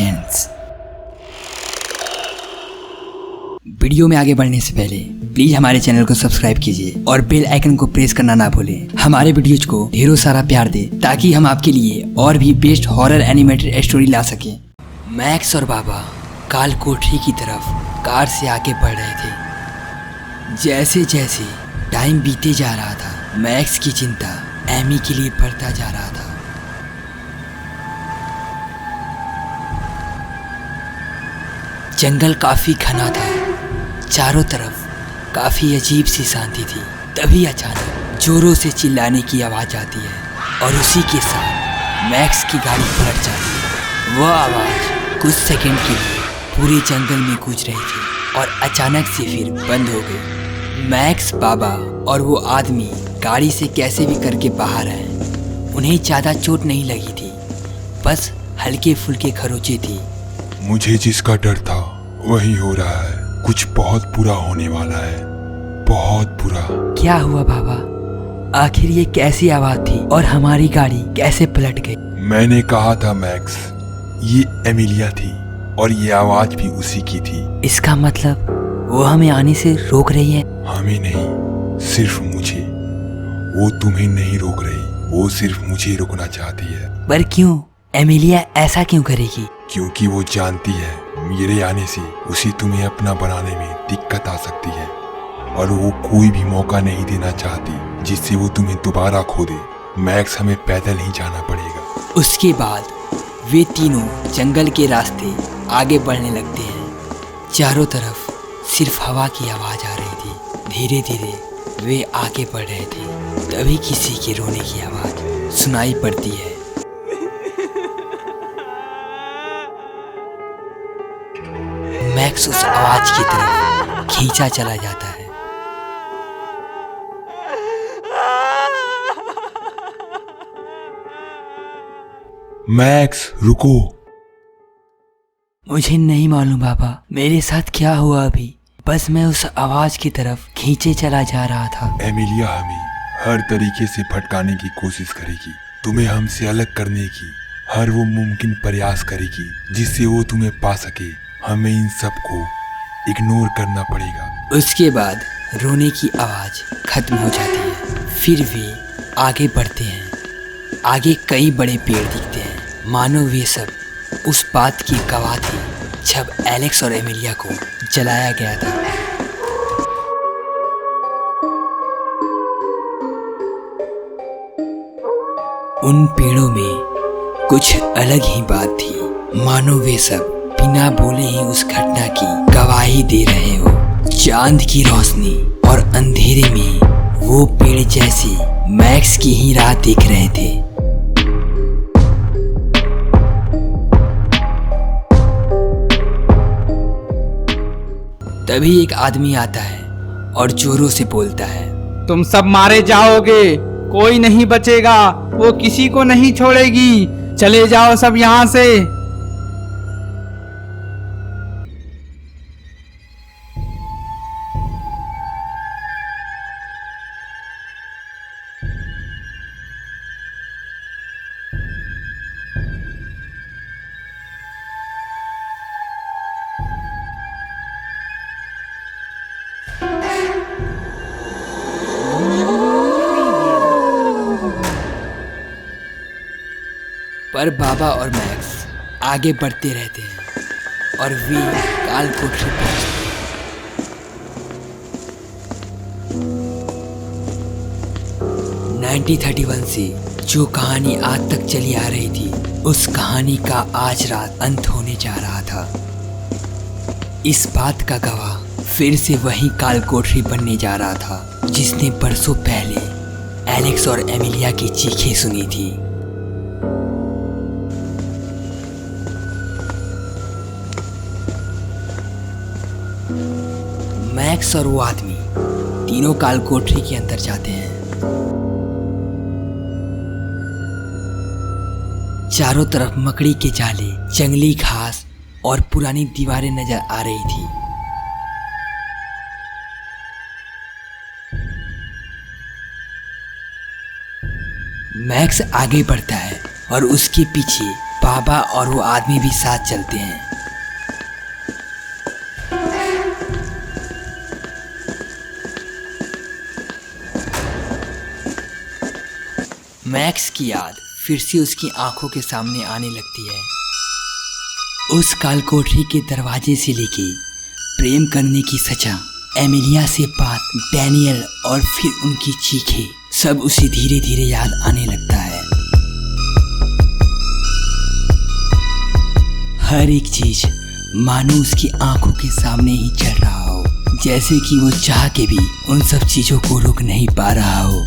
Presents. Video में आगे बढ़ने से पहले प्लीज हमारे चैनल को सब्सक्राइब कीजिए और बेल आइकन को प्रेस करना ना भूलें। हमारे वीडियोज को ढेरों सारा प्यार दें ताकि हम आपके लिए और भी बेस्ट हॉरर एनिमेटेड स्टोरी ला सकें। मैक्स और बाबा काल कोठरी की तरफ कार से आगे बढ़ रहे थे। जैसे जैसे टाइम बीते जा रहा था, मैक्स की चिंता एमी के लिए बढ़ता जा रहा था। जंगल काफी घना था, चारों तरफ काफी अजीब सी शांति थी। तभी अचानक जोरों से चिल्लाने की आवाज आती है और उसी के साथ मैक्स की गाड़ी पलट जाती है। वह आवाज कुछ सेकंड के लिए पूरे जंगल में गूंज रही थी और अचानक से फिर बंद हो गई। मैक्स, बाबा और वो आदमी गाड़ी से कैसे भी करके बाहर आए। उन्हें ज़्यादा चोट नहीं लगी थी, बस हल्के फुल्के खरोंचे थी। मुझे जिसका डर था वही हो रहा है। कुछ बहुत बुरा होने वाला है, बहुत बुरा। क्या हुआ बाबा? आखिर ये कैसी आवाज थी और हमारी गाड़ी कैसे पलट गई? मैंने कहा था मैक्स, ये एमिलिया थी और ये आवाज भी उसी की थी। इसका मतलब वो हमें आने से रोक रही है? हमें नहीं, सिर्फ मुझे। वो तुम्हें नहीं रोक रही, वो सिर्फ मुझे रोकना चाहती है। पर क्यों? एमिलिया ऐसा क्यों करेगी? क्योंकि वो जानती है मेरे आने से उसे तुम्हें अपना बनाने में दिक्कत आ सकती है और वो कोई भी मौका नहीं देना चाहती जिससे वो तुम्हें दोबारा खो दे। मैक्स, हमें पैदल ही जाना पड़ेगा। उसके बाद वे तीनों जंगल के रास्ते आगे बढ़ने लगते हैं। चारों तरफ सिर्फ हवा की आवाज आ रही थी। धीरे धीरे वे आगे बढ़ रहे थे, तभी किसी के रोने की आवाज सुनाई पड़ती है। मैक्स उस आवाज की तरफ खींचा चला जाता है। मैक्स, रुको। मुझे नहीं मालूम बाबा, मेरे साथ क्या हुआ अभी। बस मैं उस आवाज की तरफ खींचे चला जा रहा था। एमिलिया हमें हर तरीके से भटकाने की कोशिश करेगी, तुम्हें हमसे अलग करने की हर वो मुमकिन प्रयास करेगी जिससे वो तुम्हें पा सके। हमें इन सब को इग्नोर करना पड़ेगा। उसके बाद रोने की आवाज खत्म हो जाती है। फिर वे आगे बढ़ते हैं। आगे कई बड़े पेड़ दिखते हैं, मानो वे सब उस बात की गवाह थे जब एलेक्स और एमिलिया को जलाया गया था। उन पेड़ों में कुछ अलग ही बात थी, मानो वे सब बिना बोले ही उस घटना की गवाही दे रहे हो। चांद की रोशनी और अंधेरे में वो पेड़ जैसे मैक्स की ही राह देख रहे थे। तभी एक आदमी आता है और जोरों से बोलता है, तुम सब मारे जाओगे, कोई नहीं बचेगा, वो किसी को नहीं छोड़ेगी। चले जाओ सब यहाँ से। पर बाबा और मैक्स आगे बढ़ते रहते हैं और वे काल कोठरी पहुंचते हैं। 1931 से जो कहानी आज तक चली आ रही थी, उस कहानी का आज रात अंत होने जा रहा था। इस बात का गवाह फिर से वही काल कोठरी बनने जा रहा था जिसने बरसों पहले एलेक्स और एमिलिया की चीखें सुनी थी। मैक्स और वो आदमी तीनों काल कोठरी के अंदर जाते हैं। चारों तरफ मकड़ी के जाले, जंगली घास और पुरानी दीवारें नजर आ रही थी। मैक्स आगे बढ़ता है और उसके पीछे बाबा और वो आदमी भी साथ चलते हैं। मैक्स की याद फिर से उसकी आंखों के सामने आने लगती है। उस काल कोठरी के दरवाजे से लेके प्रेम करने की सजा, एमिलिया से बात, डैनियल और फिर उनकी चीखें, सब उसे धीरे धीरे याद आने लगता है। हर एक चीज मानो उसकी आंखों के सामने ही चल रहा हो, जैसे कि वो चाह के भी उन सब चीजों को रोक नहीं पा रहा हो।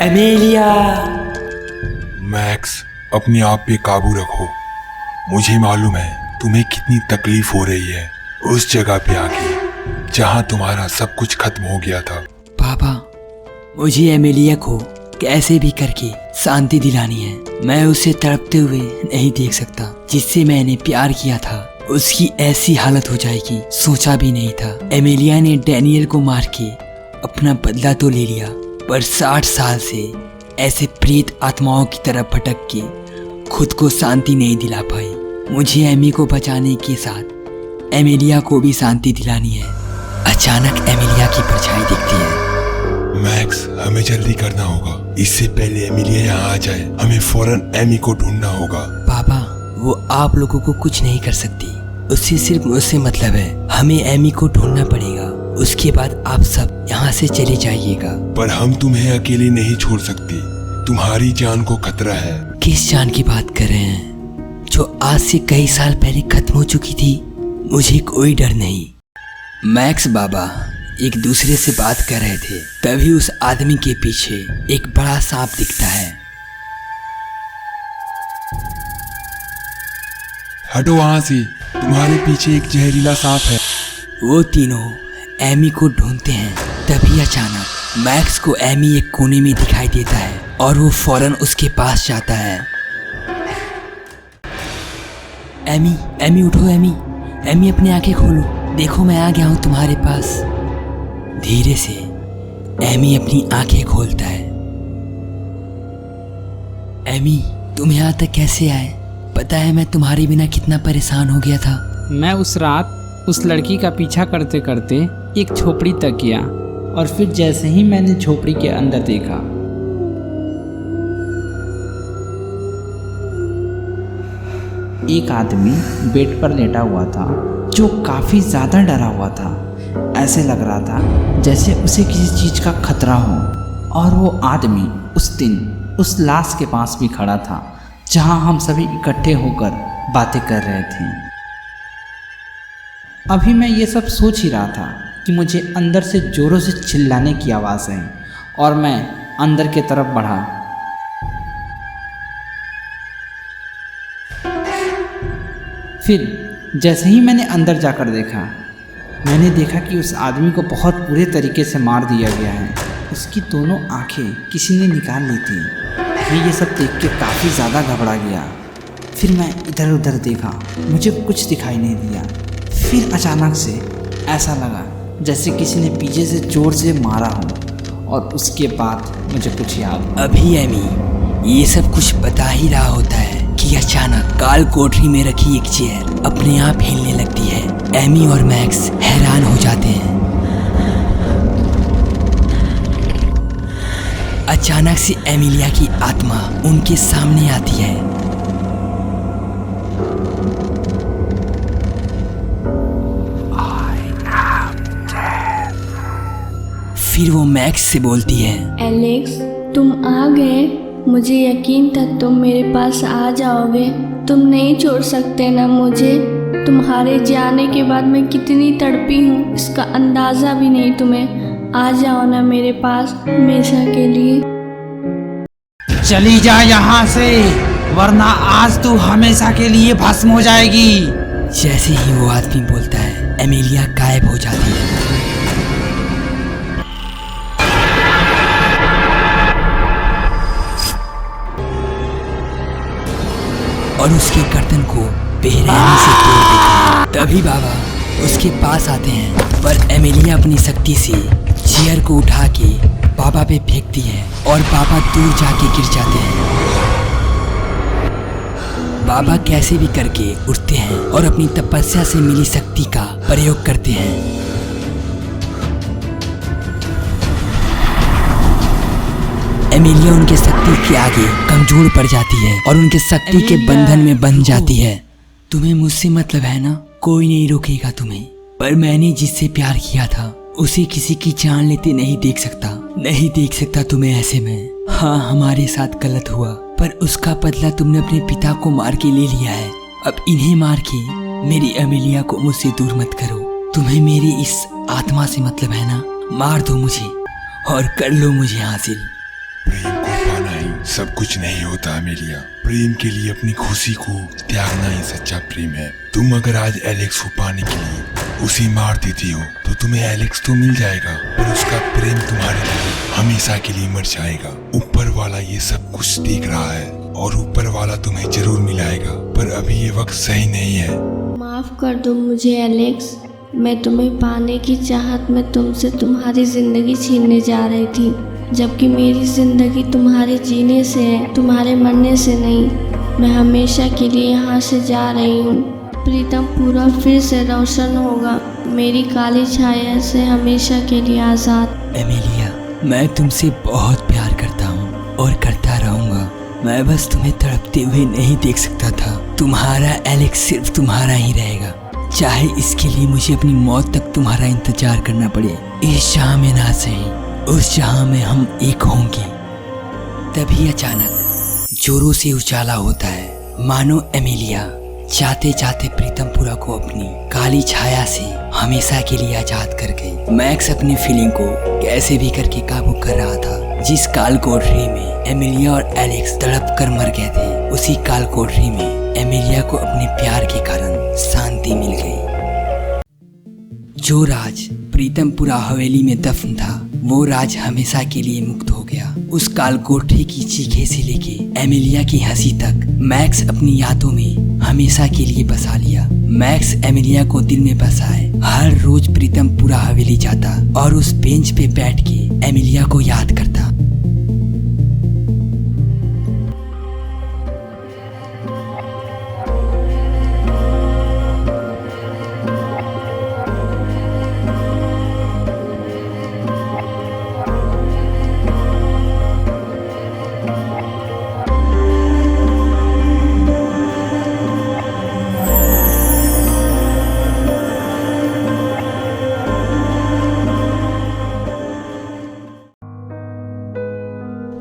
एमेलिया। मैक्स, अपने आप पे काबू रखो। मुझे मालूम है तुम्हें कितनी तकलीफ हो रही है उस जगह पे आके जहां तुम्हारा सब कुछ खत्म हो गया था। पापा, मुझे एमेलिया को कैसे भी करके शांति दिलानी है। मैं उसे तड़पते हुए नहीं देख सकता। जिससे मैंने प्यार किया था उसकी ऐसी हालत हो जाएगी, सोचा भी नहीं था। एमेलिया ने डैनियल को मार के अपना बदला तो ले लिया, पर 60 साल से ऐसे प्रेत आत्माओं की तरह भटक के खुद को शांति नहीं दिला पाई। मुझे एमी को बचाने के साथ एमेलिया को भी शांति दिलानी है। अचानक एमेलिया की परछाई दिखती है। मैक्स, हमें जल्दी करना होगा, इससे पहले एमिलिया यहाँ आ जाए। हमें फौरन एमी को ढूंढना होगा। पापा, वो आप लोगों को कुछ नहीं कर सकती। उससे सिर्फ मुझसे मतलब है। हमें एमी को ढूंढना पड़ेगा, उसके बाद आप सब यहाँ से चले जाइएगा। पर हम तुम्हें अकेले नहीं छोड़ सकते, तुम्हारी जान को खतरा है। किस जान की बात कर रहे हैं? जो आज से कई साल पहले खत्म हो चुकी थी। मुझे कोई डर नहीं। मैक्स बाबा एक दूसरे से बात कर रहे थे, तभी उस आदमी के पीछे एक बड़ा सांप दिखता है। हटो वहां से, तुम्हारे पीछे एक जहरीला सांप है। वो तीनों एमी को ढूंढते हैं, तभी अचानक मैक्स को एमी एक कोने में दिखाई देता है और वो फौरन उसके पास जाता है। एमी, एमी उठो। एमी, एमी अपनी आंखें खोलो, देखो मैं आ गया हूँ तुम्हारे पास। धीरे से एमी अपनी आंखें खोलता है। एमी, तुम यहाँ तक कैसे आए? पता है मैं तुम्हारे बिना कितना परेशान हो गया था। मैं उस रात उस लड़की का पीछा करते करते एक झोपड़ी तक गया और फिर जैसे ही मैंने झोपड़ी के अंदर देखा, एक आदमी बेड पर लेटा हुआ था जो काफी ज्यादा डरा हुआ था। ऐसे लग रहा था जैसे उसे किसी चीज का खतरा हो। और वो आदमी उस दिन उस लाश के पास भी खड़ा था जहां हम सभी इकट्ठे होकर बातें कर रहे थे। अभी मैं ये सब सोच ही रहा था कि मुझे अंदर से जोरों से चिल्लाने की आवाज़ आई और मैं अंदर की तरफ बढ़ा। फिर जैसे ही मैंने अंदर जाकर देखा, मैंने देखा कि उस आदमी को बहुत बुरे तरीके से मार दिया गया है। उसकी दोनों आंखें किसी ने निकाल ली थी। मैं ये सब देख के काफ़ी ज़्यादा घबरा गया। फिर मैं इधर उधर देखा, मुझे कुछ दिखाई नहीं दिया। फिर अचानक से ऐसा लगा जैसे किसी ने पीछे से जोर से मारा हो और उसके बाद मुझे कुछ याद। अभी एमी ये सब कुछ बता ही रहा होता है कि अचानक काल कोठरी में रखी एक चेयर अपने आप हिलने लगती है। एमी और मैक्स हैरान हो जाते हैं। अचानक से एमिलिया की आत्मा उनके सामने आती है। फिर वो मैक्स से बोलती है, एलेक्स, तुम आ गए। मुझे यकीन था तुम मेरे पास आ जाओगे। तुम नहीं छोड़ सकते ना मुझे। तुम्हारे जाने के बाद मैं कितनी तड़पी हूँ, इसका अंदाज़ा भी नहीं तुम्हें। आ जाओ ना मेरे पास हमेशा के लिए। चली जा यहाँ से, वरना आज तू हमेशा के लिए भस्म हो जाएगी। जैसे ही वो आदमी बोलता है, एमिलिया गायब हो जाती है। और उसके गर्दन को बेरहमी से तोड़ देते हैं। तभी बाबा उसके पास आते हैं, पर एमिलिया अपनी शक्ति से चेयर को उठा के बाबा पे फेंकती है और बाबा दूर जाके गिर जाते हैं। बाबा कैसे भी करके उठते हैं और अपनी तपस्या से मिली शक्ति का प्रयोग करते हैं। एमिलिया उनके शक्ति के आगे कमजोर पड़ जाती है और उनके शक्ति के बंधन में बंध जाती है। तुम्हें मुझसे मतलब है ना, कोई नहीं रोकेगा तुम्हें, पर मैंने जिससे प्यार किया था उसे किसी की जान लेते नहीं देख सकता तुम्हें ऐसे में। हाँ, हमारे साथ गलत हुआ, पर उसका बदला तुमने अपने पिता को मार के ले लिया है। अब इन्हें मार के मेरी एमिलिया को मुझसे दूर मत करो। तुम्हें मेरी इस आत्मा से मतलब है ना, मार दो मुझे और कर लो मुझे हासिल। प्रेम को पाना ही सब कुछ नहीं होता एमिलिया। प्रेम के लिए अपनी खुशी को त्यागना ही सच्चा प्रेम है। तुम अगर आज एलेक्स को पाने के लिए उसे मार देती हो तो तुम्हें एलेक्स तो मिल जाएगा, पर उसका प्रेम तुम्हारे लिए हमेशा के लिए मर जाएगा। ऊपर वाला ये सब कुछ देख रहा है और ऊपर वाला तुम्हें जरूर मिलाएगा, पर अभी ये वक्त सही नहीं है। माफ़ कर दो मुझे एलेक्स। मैं तुम्हें पाने की चाहत में तुमसे तुम्हारी ज़िंदगी छीनने जा रही थी, जबकि मेरी ज़िंदगी तुम्हारे जीने से है, तुम्हारे मरने से नहीं। मैं हमेशा के लिए यहाँ से जा रही हूँ। प्रीतम पूरा फिर से रोशन होगा, मेरी काली छाया से हमेशा के लिए आज़ाद। एमिलिया, मैं तुमसे बहुत प्यार करता हूँ और करता रहूँगा। मैं बस तुम्हें तड़पते हुए नहीं देख सकता था। तुम्हारा एलेक्स सिर्फ तुम्हारा ही रहेगा, चाहे इसके लिए मुझे अपनी मौत तक तुम्हारा इंतजार करना पड़े। इस जहाँ में ना सही, उस जहाँ में हम एक होंगे। तभी अचानक जोरों से उजाला होता है, मानो एमिलिया जाते जाते प्रीतमपुरा को अपनी काली छाया से हमेशा के लिए आजाद कर गई। मैक्स अपनी फीलिंग को कैसे भी करके काबू कर रहा था। जिस काल कोठरी में एमिलिया और एलेक्स तड़प कर मर गए थे, उसी काल कोठरी में एमिलिया को अपने प्यार के कारण शांति मिल गई। जो राज प्रीतमपुरा हवेली में दफन था, वो राज हमेशा के लिए मुक्त हो गया। उस काल कोठरी की चीखे से लेके एमिलिया की हंसी तक मैक्स अपनी यादों में हमेशा के लिए बसा लिया। मैक्स एमिलिया को दिल में बसाए हर रोज प्रीतमपुरा हवेली जाता और उस बेंच पे बैठ के एमिलिया को याद करता।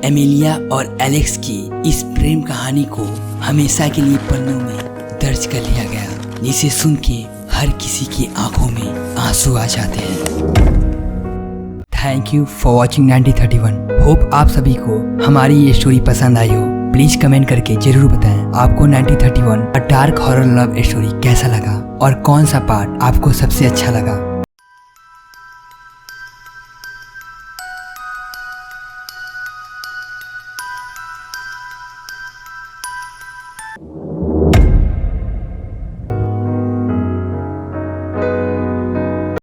एमिलिया और एलेक्स की इस प्रेम कहानी को हमेशा के लिए पन्नों में दर्ज कर लिया गया, जिसे सुन के हर किसी की आंखों में आंसू आ जाते हैं। Thank you for watching 9031। Hope आप सभी को हमारी ये स्टोरी पसंद आई हो। प्लीज कमेंट करके जरूर बताएं आपको 9031 अ डार्क हॉरर लव स्टोरी कैसा लगा और कौन सा पार्ट आपको सबसे अच्छा लगा।